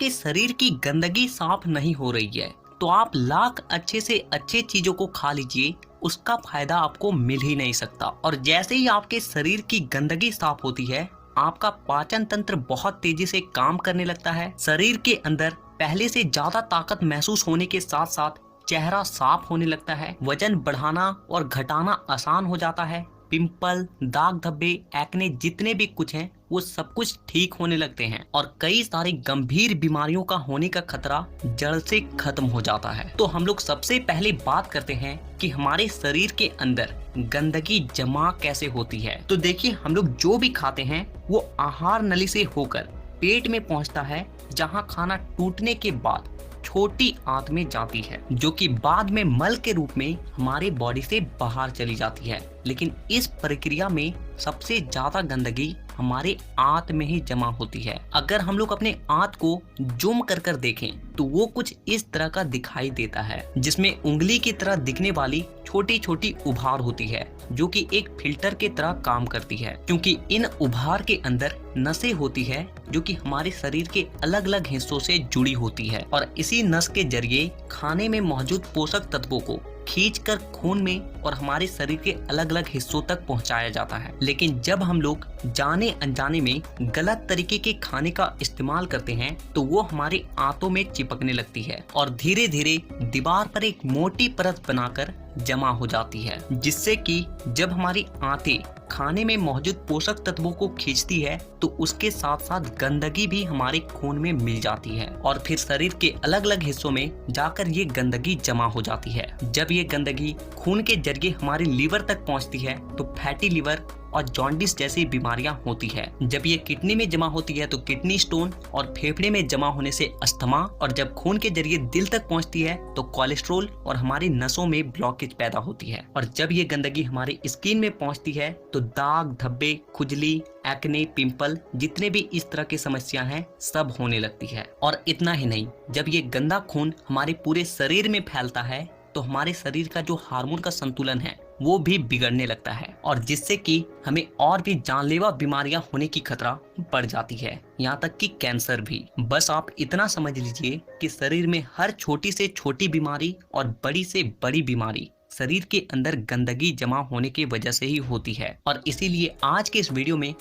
आपके शरीर की गंदगी साफ नहीं हो रही है तो आप लाख अच्छे से अच्छे चीजों को खा लीजिए, उसका फायदा आपको मिल ही नहीं सकता। और जैसे ही आपके शरीर की गंदगी साफ होती है, आपका पाचन तंत्र बहुत तेजी से काम करने लगता है। शरीर के अंदर पहले से ज्यादा ताकत महसूस होने के साथ साथ चेहरा साफ होने लगता है। वजन बढ़ाना और घटाना आसान हो जाता है। पिंपल, दाग धब्बे, एक्ने जितने भी कुछ हैं वो सब कुछ ठीक होने लगते हैं और कई सारी गंभीर बीमारियों का होने का खतरा जड़ से खत्म हो जाता है। तो हम लोग सबसे पहले बात करते हैं कि हमारे शरीर के अंदर गंदगी जमा कैसे होती है। तो देखिए, हम लोग जो भी खाते हैं वो आहार नली से होकर पेट में पहुंचता है, जहां खाना टूटने के बाद छोटी आंत में जाती है, जो कि बाद में मल के रूप में हमारे बॉडी से बाहर चली जाती है। लेकिन इस प्रक्रिया में सबसे ज्यादा गंदगी हमारे आंत में ही जमा होती है। अगर हम लोग अपने आंत को जूम कर कर देखें तो वो कुछ इस तरह का दिखाई देता है, जिसमें उंगली की तरह दिखने वाली छोटी छोटी उभार होती है, जो कि एक फिल्टर के तरह काम करती है, क्योंकि इन उभार के अंदर नसें होती है जो कि हमारे शरीर के अलग अलग हिस्सों से जुड़ी होती है और इसी नस के जरिए खाने में मौजूद पोषक तत्वों को खींचकर खून में और हमारे शरीर के अलग अलग हिस्सों तक पहुंचाया जाता है। लेकिन जब हम लोग जाने अनजाने में गलत तरीके के खाने का इस्तेमाल करते हैं तो वो हमारे आंतों में चिपकने लगती है और धीरे धीरे दीवार पर एक मोटी परत बनाकर जमा हो जाती है, जिससे कि जब हमारी आंतें खाने में मौजूद पोषक तत्वों को खींचती है तो उसके साथ साथ गंदगी भी हमारे खून में मिल जाती है और फिर शरीर के अलग अलग हिस्सों में जाकर ये गंदगी जमा हो जाती है। जब ये गंदगी खून के जरिए हमारे लीवर तक पहुंचती है तो फैटी लीवर और जॉन्डिस जैसी बीमारियां होती है। जब ये किडनी में जमा होती है तो किडनी स्टोन और फेफड़े में जमा होने से अस्थमा, और जब खून के जरिए दिल तक पहुंचती है तो कोलेस्ट्रोल और हमारी नसों में ब्लॉकेज पैदा होती है। और जब ये गंदगी हमारी स्किन में पहुंचती है तो दाग धब्बे, खुजली, एक्ने, पिंपल जितने भी इस तरह की समस्या हैं सब होने लगती है। और इतना ही नहीं, जब ये गंदा खून हमारे पूरे शरीर में फैलता है तो हमारे शरीर का जो हार्मोन का संतुलन है वो भी बिगड़ने लगता है और जिससे कि हमें और भी जानलेवा बीमारियां होने की खतरा बढ़ जाती है, यहाँ तक कि कैंसर भी। बस आप इतना समझ लीजिए कि शरीर में हर छोटी से छोटी बीमारी और बड़ी से बड़ी बीमारी शरीर के अंदर गंदगी जमा होने की वजह से ही होती है। और इसीलिए आज के इस वीडियो में